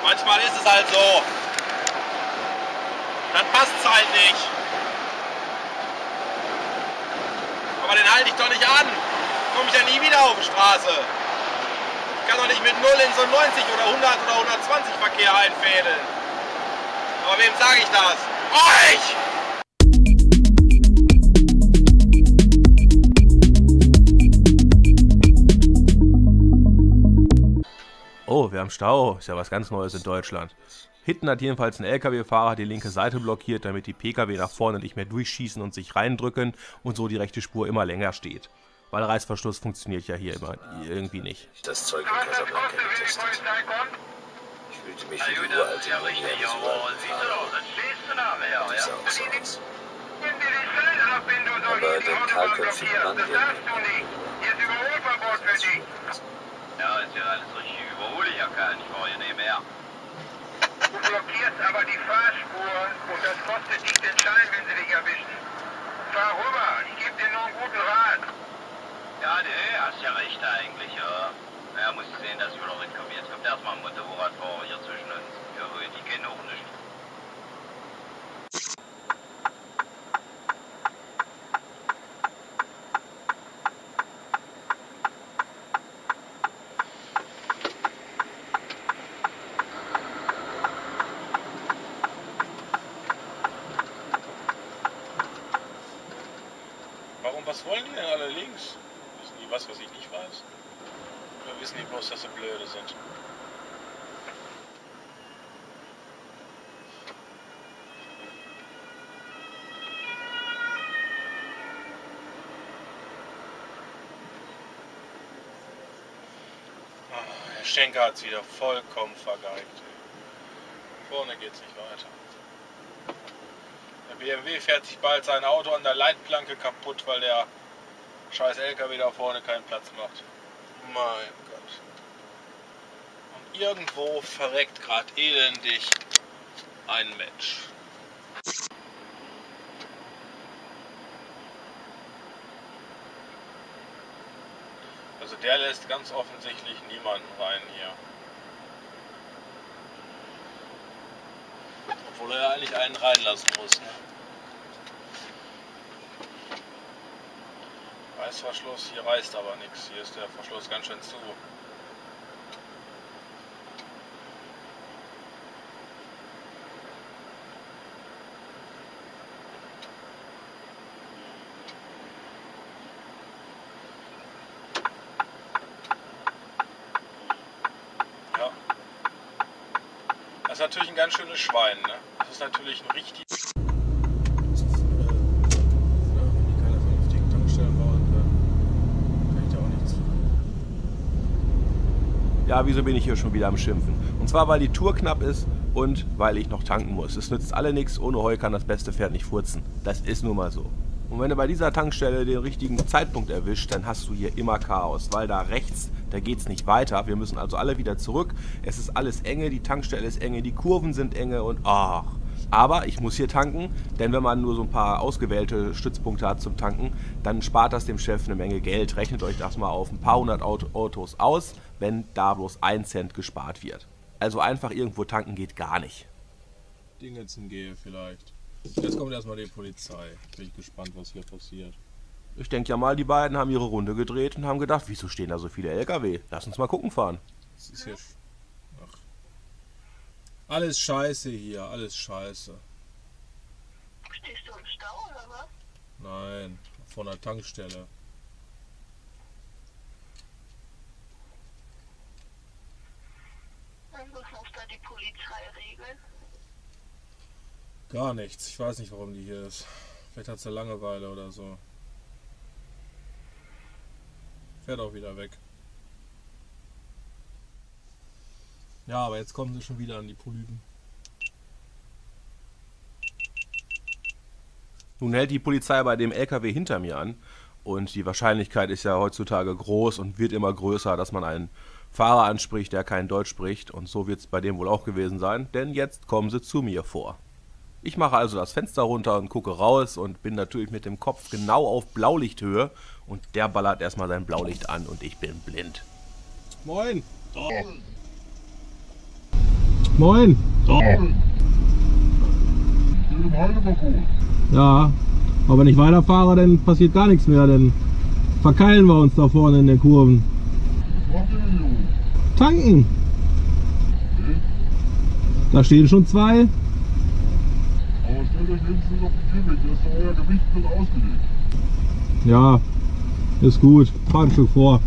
Manchmal ist es halt so. Dann passt es halt nicht. Aber den halte ich doch nicht an. Komme ich ja nie wieder auf die Straße. Ich kann doch nicht mit 0 in so 90 oder 100 oder 120 Verkehr einfädeln. Aber wem sage ich das? Euch! Oh, wir haben Stau. Ist ja was ganz Neues in Deutschland. Hinten hat jedenfalls ein LKW-Fahrer die linke Seite blockiert, damit die PKW nach vorne nicht mehr durchschießen und sich reindrücken und so die rechte Spur immer länger steht. Weil Reißverschluss funktioniert ja hier immer irgendwie nicht. Das Zeug in Casablanca getestet. Ich fühlte mich wie die uralte Linie eines aber den kahlköpfigen Mann hier. Ja, ist ja alles richtig. Ich überhole ja gar nicht, brauche ja nicht mehr. Du blockierst aber die Fahrspur und das kostet dich den Schein, wenn sie dich erwischen. Fahr rüber, ich gebe dir nur einen guten Rat. Ja, nee, hast ja recht eigentlich, ja. Ja, musst sehen, dass ich wieder reinkomme. Jetzt kommt erstmal ein Motorradfahrer hier zwischen uns. Ja, die kennen auch nicht. Was wollen die denn alle links? Wissen die was ich nicht weiß? Oder wissen die bloß, dass sie blöde sind? Herr Schenker hat es wieder vollkommen vergeigt. Vorne geht's nicht weiter. Der BMW fährt sich bald sein Auto an der Leitplanke kaputt, weil der scheiß LKW da vorne keinen Platz macht. Mein Gott. Und irgendwo verreckt gerade elendig ein Mensch. Also der lässt ganz offensichtlich niemanden rein hier. Obwohl er ja eigentlich einen reinlassen muss. Ne? Reißverschluss, hier reißt aber nichts. Hier ist der Verschluss ganz schön zu. Ja. Das ist natürlich ein ganz schönes Schwein, ne? Das ist natürlich ein richtig... Ja, wieso bin ich hier schon wieder am Schimpfen? Und zwar, weil die Tour knapp ist und weil ich noch tanken muss. Es nützt alle nichts, ohne Heu kann das beste Pferd nicht furzen. Das ist nun mal so. Und wenn du bei dieser Tankstelle den richtigen Zeitpunkt erwischt, dann hast du hier immer Chaos, weil da rechts, da geht's nicht weiter. Wir müssen also alle wieder zurück. Es ist alles enge, die Tankstelle ist enge, die Kurven sind enge und ach. Aber ich muss hier tanken, denn wenn man nur so ein paar ausgewählte Stützpunkte hat zum Tanken, dann spart das dem Chef eine Menge Geld. Rechnet euch das mal auf ein paar hundert Autos aus, wenn da bloß 1 Cent gespart wird. Also einfach irgendwo tanken geht gar nicht. Dingensen gehe vielleicht. Jetzt kommt erstmal die Polizei. Bin ich gespannt, was hier passiert. Ich denke ja mal, die beiden haben ihre Runde gedreht und haben gedacht, wieso stehen da so viele LKW? Lass uns mal gucken fahren. Das ist hier... Ach. Alles scheiße hier, alles scheiße. Stehst du im Stau oder was? Nein, vor einer Tankstelle. Und was muss da die Polizei regeln? Gar nichts. Ich weiß nicht, warum die hier ist. Vielleicht hat sie Langeweile oder so. Fährt auch wieder weg. Ja, aber jetzt kommen sie schon wieder an die Polypen. Nun hält die Polizei bei dem LKW hinter mir an und die Wahrscheinlichkeit ist ja heutzutage groß und wird immer größer, dass man einen Fahrer anspricht, der kein Deutsch spricht, und so wird es bei dem wohl auch gewesen sein, denn jetzt kommen sie zu mir vor. Ich mache also das Fenster runter und gucke raus und bin natürlich mit dem Kopf genau auf Blaulichthöhe und der ballert erstmal sein Blaulicht an und ich bin blind. Moin! Oh. Moin. Ja, aber wenn ich weiterfahre, dann passiert gar nichts mehr. Dann verkeilen wir uns da vorne in den Kurven. Tanken. Da stehen schon zwei. Aber stellt euch wenigstens auf die Tür weg, da ist doch euer Gewicht mit ausgelegt. Ja, ist gut. Fahr ein Stück vor.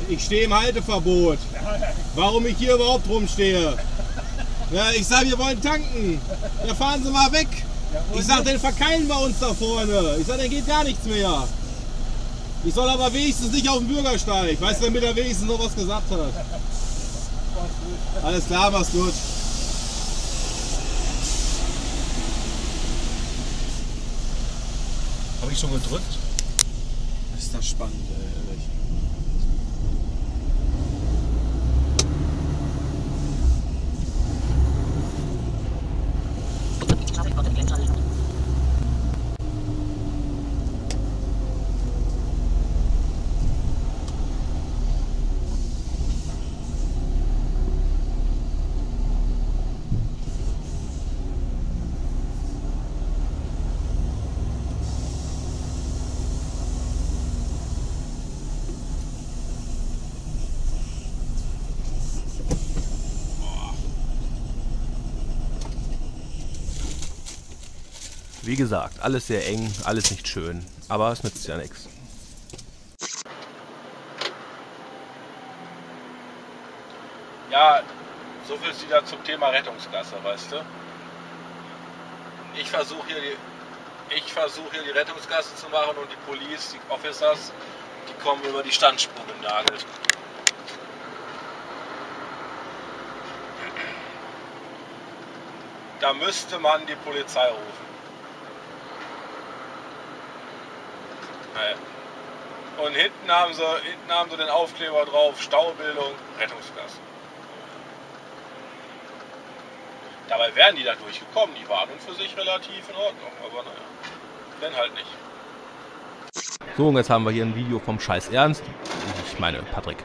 Ich stehe im Halteverbot. Warum ich hier überhaupt rumstehe? Ja, ich sage, wir wollen tanken. Ja, fahren Sie mal weg. Ich sage, dann verkeilen wir uns da vorne. Ich sage, dann geht gar nichts mehr. Ich soll aber wenigstens nicht auf den Bürgersteig. Weißt du, damit er wenigstens noch was gesagt hat. Alles klar, mach's gut. Habe ich schon gedrückt? Ist das spannend, ehrlich. Wie gesagt, alles sehr eng, alles nicht schön, aber es nützt ja nichts. Ja, so viel wieder zum Thema Rettungsgasse, weißt du? Ich versuche hier die Rettungsgasse zu machen und die Police, die Officers, die kommen über die Standspur genagelt. Da müsste man die Polizei rufen. Und hinten haben sie den Aufkleber drauf, Staubildung, Rettungsgasse. Dabei wären die da durchgekommen, die waren und für sich relativ in Ordnung, aber naja, wenn halt nicht. So, und jetzt haben wir hier ein Video vom Scheiß Ernst. Ich meine, Patrick.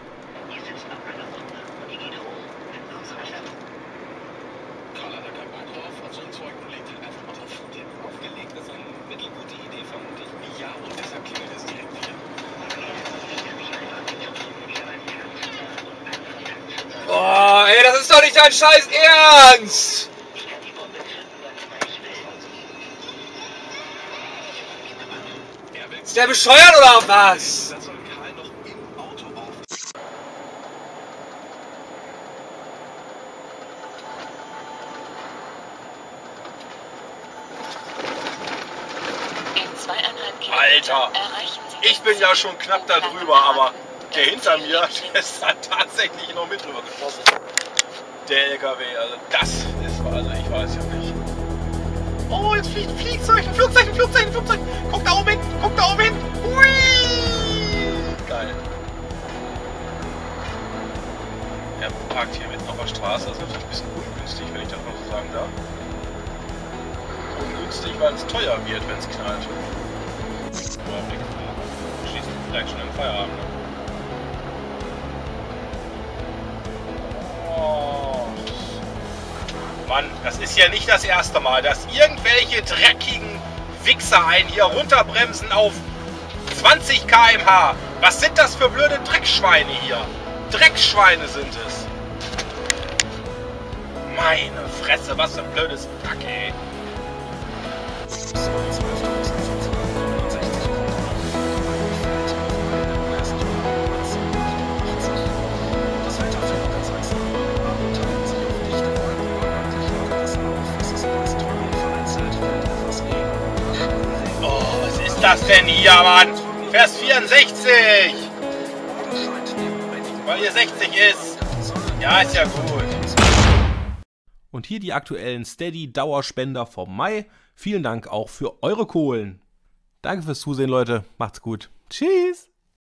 Oh, ey, das ist doch nicht dein Scheiß Ernst! Ist der bescheuert oder was? Alter, ich bin ja schon knapp da drüber, aber der hinter mir, der ist da tatsächlich noch mit drüber geschossen. Der LKW, also das ist, also ich weiß ja nicht. Oh, jetzt fliegt ein Flugzeug, ein Flugzeug. Guck da oben hin. Hui! Geil. Er parkt hier mitten auf der Straße, das ist natürlich ein bisschen ungünstig, wenn ich das mal so sagen darf. Ungünstig, weil es teuer wird, wenn es knallt. Schließt vielleicht schon im Feierabend. Oh. Mann, das ist ja nicht das erste Mal, dass irgendwelche dreckigen Wichser einen hier runterbremsen auf 20 km/h. Was sind das für blöde Dreckschweine hier? Dreckschweine sind es. Meine Fresse, was für ein blödes Pack, ey. Ja, Mann! Vers 64! Weil hier 60 ist. Ja, ist ja gut. Und hier die aktuellen Steady-Dauerspender vom Mai. Vielen Dank auch für eure Kohlen. Danke fürs Zusehen, Leute. Macht's gut. Tschüss.